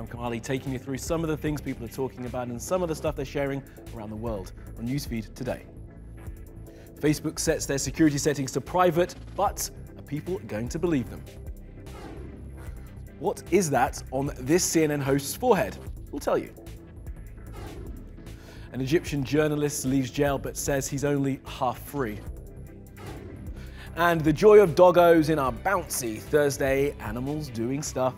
I'm Kamali, taking you through some of the things people are talking about and some of the stuff they're sharing around the world on NewsFeed today. Facebook sets their security settings to private, but are people going to believe them? What is that on this CNN host's forehead? We'll tell you. An Egyptian journalist leaves jail but says he's only half free. And the joy of doggos in our bouncy Thursday animals doing stuff.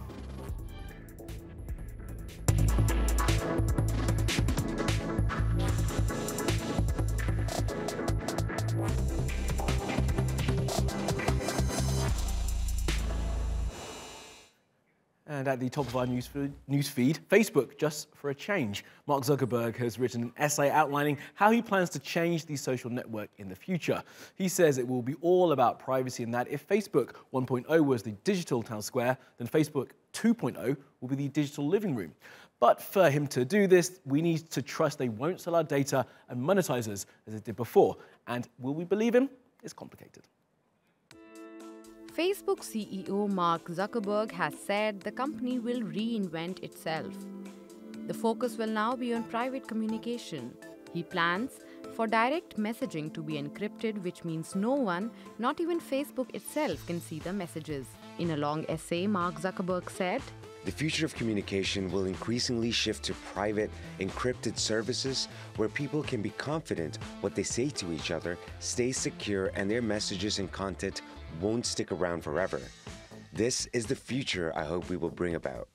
And at the top of our newsfeed, Facebook, just for a change. Mark Zuckerberg has written an essay outlining how he plans to change the social network in the future. He says it will be all about privacy and that if Facebook 1.0 was the digital town square, then Facebook 2.0 will be the digital living room. But for him to do this, we need to trust they won't sell our data and monetize us as they did before. And will we believe him? It's complicated. Facebook CEO Mark Zuckerberg has said the company will reinvent itself. The focus will now be on private communication. He plans for direct messaging to be encrypted, which means no one, not even Facebook itself, can see the messages. In a long essay, Mark Zuckerberg said, "The future of communication will increasingly shift to private, encrypted services where people can be confident what they say to each other stays secure and their messages and content won't stick around forever. This is the future I hope we will bring about."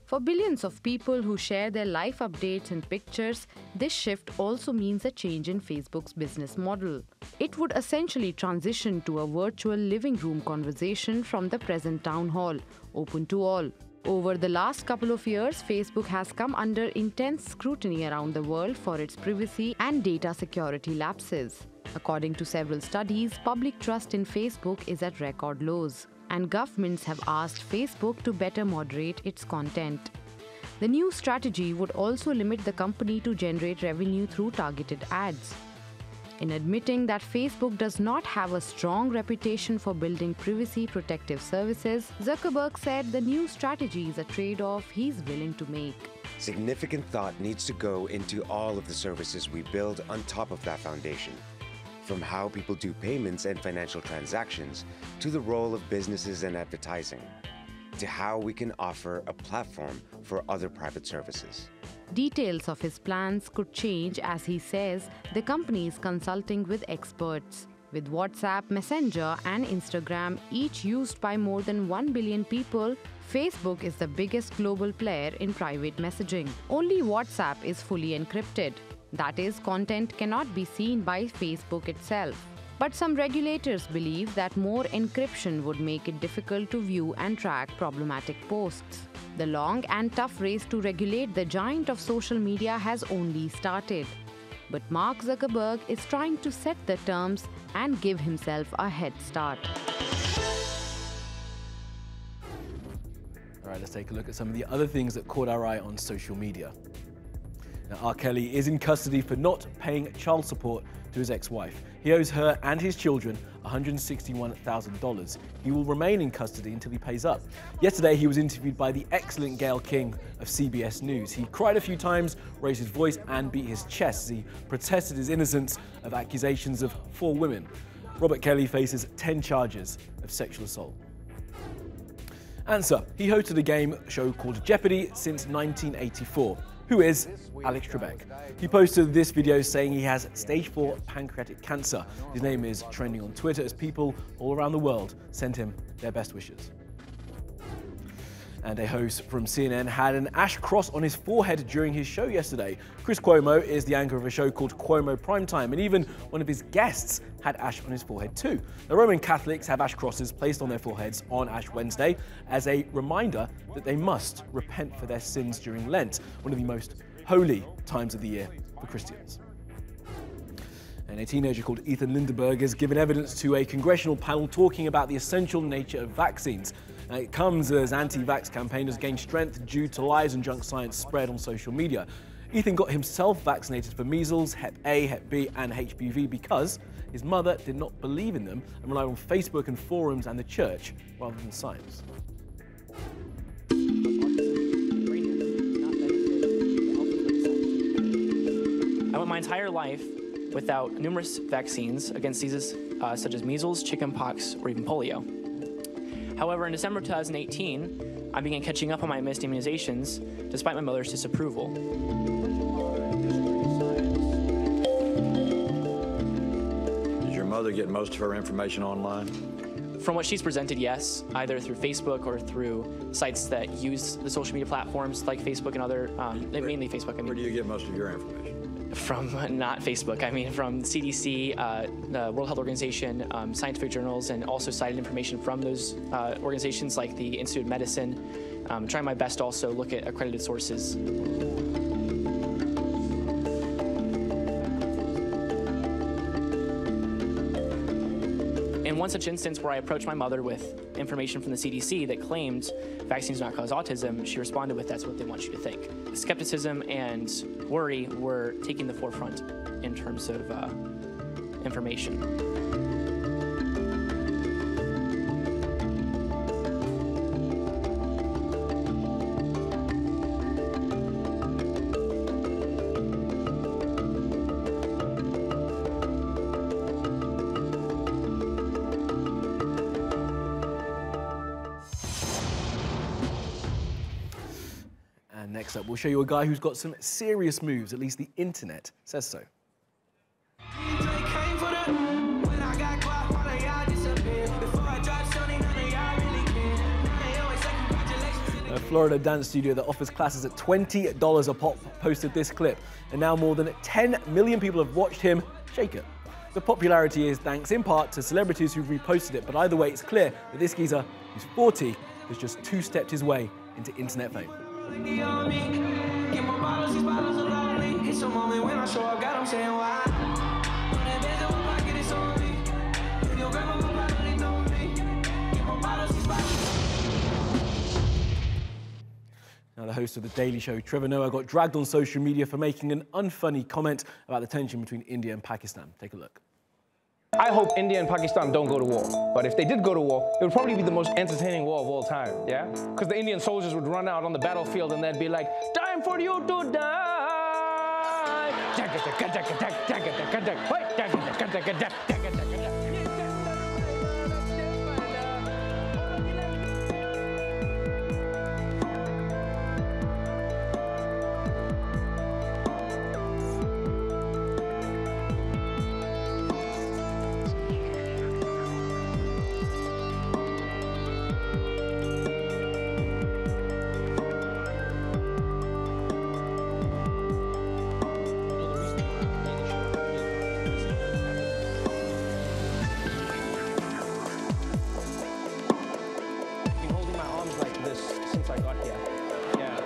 For billions of people who share their life updates and pictures, this shift also means a change in Facebook's business model. It would essentially transition to a virtual living room conversation from the present town hall, open to all. Over the last couple of years, Facebook has come under intense scrutiny around the world for its privacy and data security lapses. According to several studies, public trust in Facebook is at record lows, and governments have asked Facebook to better moderate its content. The new strategy would also limit the company to generate revenue through targeted ads. In admitting that Facebook does not have a strong reputation for building privacy protective services, Zuckerberg said the new strategy is a trade-off he's willing to make. Significant thought needs to go into all of the services we build on top of that foundation. From how people do payments and financial transactions, to the role of businesses and advertising, to how we can offer a platform for other private services. Details of his plans could change as he says the company is consulting with experts. With WhatsApp, Messenger and Instagram each used by more than 1 billion people, Facebook is the biggest global player in private messaging. Only WhatsApp is fully encrypted. That is, content cannot be seen by Facebook itself. But some regulators believe that more encryption would make it difficult to view and track problematic posts. The long and tough race to regulate the giant of social media has only started. But Mark Zuckerberg is trying to set the terms and give himself a head start. All right, let's take a look at some of the other things that caught our eye on social media. Now, R. Kelly is in custody for not paying child support to his ex-wife. He owes her and his children $161,000. He will remain in custody until he pays up. Yesterday, he was interviewed by the excellent Gayle King of CBS News. He cried a few times, raised his voice and beat his chest as he protested his innocence of accusations of 4 women. Robert Kelly faces 10 charges of sexual assault. Answer: he hosted a game show called Jeopardy since 1984. Who is Alex Trebek? He posted this video saying he has stage 4 pancreatic cancer. His name is trending on Twitter as people all around the world send him their best wishes. And a host from CNN had an ash cross on his forehead during his show yesterday. Chris Cuomo is the anchor of a show called Cuomo Primetime, and even one of his guests had ash on his forehead too. The Roman Catholics have ash crosses placed on their foreheads on Ash Wednesday as a reminder that they must repent for their sins during Lent, one of the most holy times of the year for Christians. And a teenager called Ethan Lindenberg has given evidence to a congressional panel talking about the essential nature of vaccines. Now, it comes as anti-vax campaigners gain strength due to lies and junk science spread on social media. Ethan got himself vaccinated for measles, Hep A, Hep B and HPV because his mother did not believe in them and relied on Facebook and forums and the church rather than science. went my entire life without numerous vaccines against diseases such as measles, chickenpox, or even polio. However, in December 2018, I began catching up on my missed immunizations despite my mother's disapproval. Did your mother get most of her information online? From what she's presented, yes, either through Facebook or through sites that use the social media platforms like Facebook and other, mainly Facebook. I mean, where do you get most of your information? From not Facebook, I mean from the CDC, the World Health Organization, scientific journals, and also cited information from those organizations like the Institute of Medicine. Trying my best to also look at accredited sources. In one such instance where I approached my mother with information from the CDC that claimed vaccines do not cause autism, she responded with, "That's what they want you to think." Skepticism and worry were taking the forefront in terms of information. And next up, we'll show you a guy who's got some serious moves, at least the internet says so. A Florida dance studio that offers classes at $20 a pop posted this clip, and now more than 10 million people have watched him shake it. The popularity is thanks in part to celebrities who've reposted it, but either way, it's clear that this geezer, who's 40, has just two-stepped his way into internet fame. Now, the host of The Daily Show, Trevor Noah, got dragged on social media for making an unfunny comment about the tension between India and Pakistan. Take a look. I hope India and Pakistan don't go to war. But if they did go to war, it would probably be the most entertaining war of all time, yeah? Because the Indian soldiers would run out on the battlefield and they'd be like, "Time for you to die!" Since I got here. Yeah.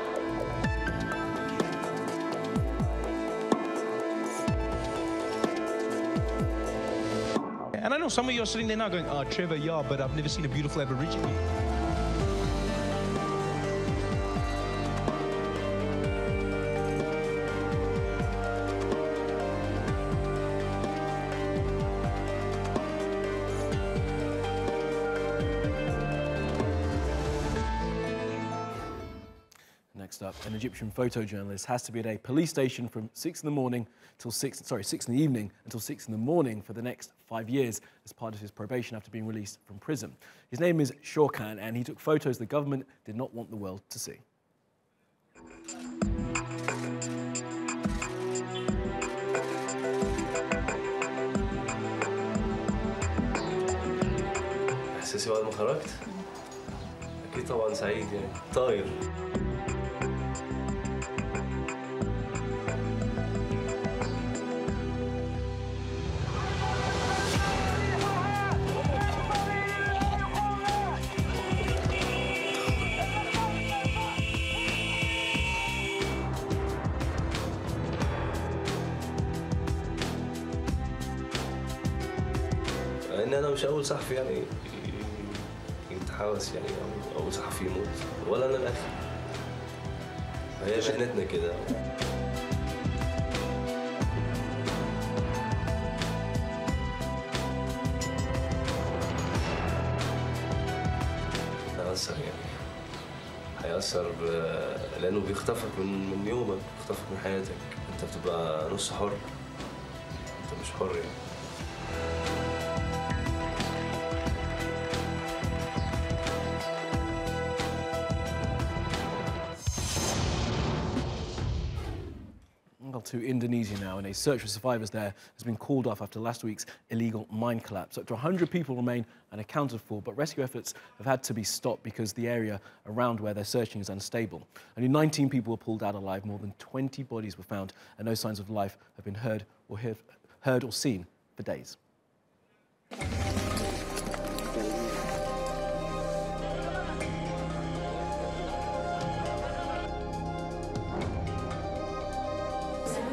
And I know some of you are sitting there now going, "Oh, Trevor, yeah, but I've never seen a beautiful Aborigine." Next up, an Egyptian photojournalist has to be at a police station from 6 in the evening until 6 in the morning for the next 5 years as part of his probation after being released from prison. His name is Shorkan, and he took photos the government did not want the world to see. إحساسي بعد ما خرجت أكيد طبعا سعيد يعني طاير. لأن أنا مش أول صحفي يعني يتحاوس يعني أو أول صحفي يموت ولا أنا الآخر. هي شأنتنا كده. أثر يعني هيأثر لأنه بيخطفك من يومك، بيخطفك من حياتك، أنت بتبقى نص حر، أنت مش حر يعني. To Indonesia now, and a search for survivors there has been called off after last week's illegal mine collapse. Up to 100 people remain unaccounted for, but rescue efforts have had to be stopped because the area around where they're searching is unstable. Only 19 people were pulled out alive, more than 20 bodies were found, and no signs of life have been heard or seen for days.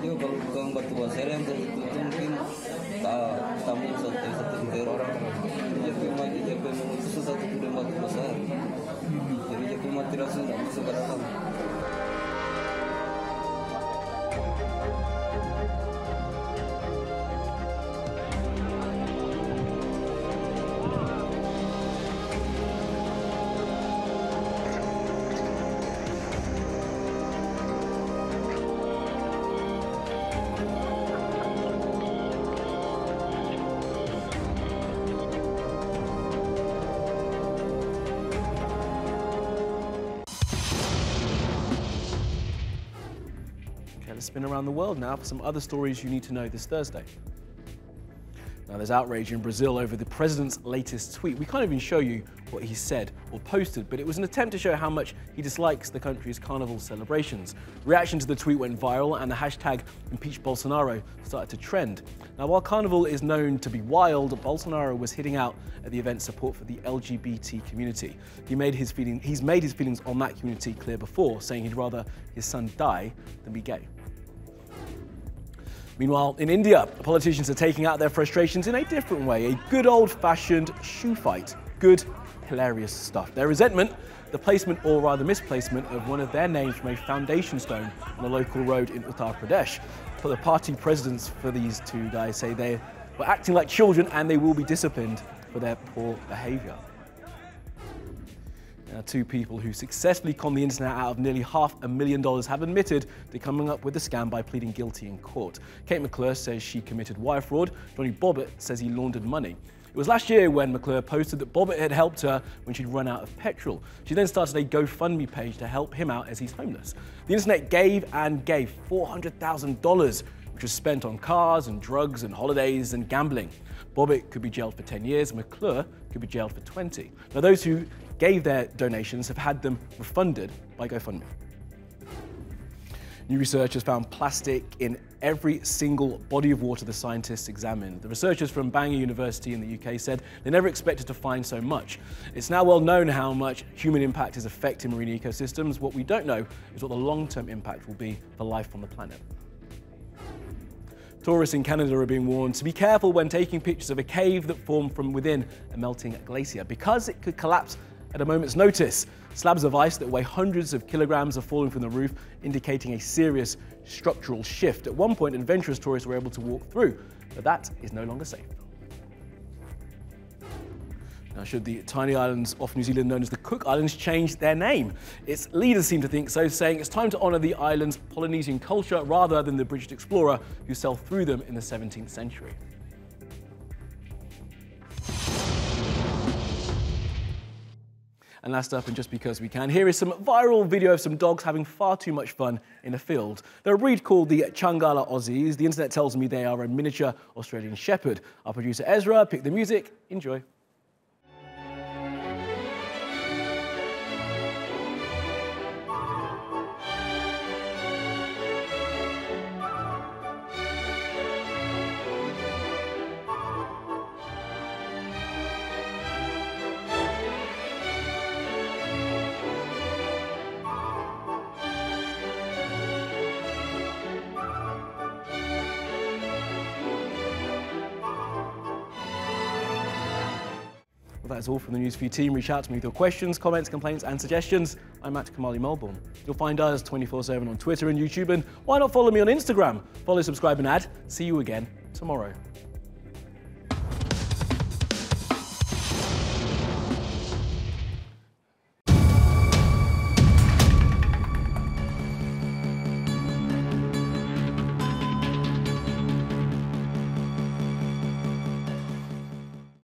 Dia kalau pegang batu basah yang tertutup mungkin tamu satu orang. Dia memutus satu kudang batu besar. Jadi dia mati langsung tak bisa ke dalam. Let's spin around the world now for some other stories you need to know this Thursday. Now, there's outrage in Brazil over the president's latest tweet. We can't even show you what he said or posted, but it was an attempt to show how much he dislikes the country's carnival celebrations. Reaction to the tweet went viral, and the hashtag #ImpeachBolsonaro started to trend. Now, while carnival is known to be wild, Bolsonaro was hitting out at the event's support for the LGBT community. He's made his feelings on that community clear before, saying he'd rather his son die than be gay. Meanwhile, in India, politicians are taking out their frustrations in a different way, a good old-fashioned shoe fight. Good, hilarious stuff. Their resentment, the placement or rather misplacement of one of their names from a foundation stone on a local road in Uttar Pradesh. But the party presidents for these two guys say they were acting like children and they will be disciplined for their poor behaviour. Now, two people who successfully conned the internet out of nearly $500,000 have admitted to coming up with the scam by pleading guilty in court. Kate McClure says she committed wire fraud. Johnny Bobbitt says he laundered money. It was last year when McClure posted that Bobbitt had helped her when she'd run out of petrol. She then started a GoFundMe page to help him out as he's homeless. The internet gave and gave $400,000, which was spent on cars and drugs and holidays and gambling. Bobbitt could be jailed for 10 years, McClure could be jailed for 20. Now, those who gave their donations have had them refunded by GoFundMe. New research has found plastic in every single body of water the scientists examined. The researchers from Bangor University in the UK said they never expected to find so much. It's now well known how much human impact is affecting marine ecosystems. What we don't know is what the long-term impact will be for life on the planet. Tourists in Canada are being warned to be careful when taking pictures of a cave that formed from within a melting glacier because it could collapse at a moment's notice. Slabs of ice that weigh hundreds of kilograms are falling from the roof, indicating a serious structural shift. At one point, adventurous tourists were able to walk through, but that is no longer safe. Now, should the tiny islands off New Zealand known as the Cook Islands change their name? Its leaders seem to think so, saying it's time to honour the island's Polynesian culture rather than the British explorer who sailed through them in the 17th century. And last up, and just because we can, here is some viral video of some dogs having far too much fun in a field. They're a breed called the Changala Aussies. The internet tells me they are a miniature Australian Shepherd. Our producer Ezra picked the music. Enjoy. Well, that's all from the NewsFeed team. Reach out to me with your questions, comments, complaints and suggestions. I'm at Kamali Melbourne. You'll find us 24/7 on Twitter and YouTube, and why not follow me on Instagram? Follow, subscribe and add. See you again tomorrow.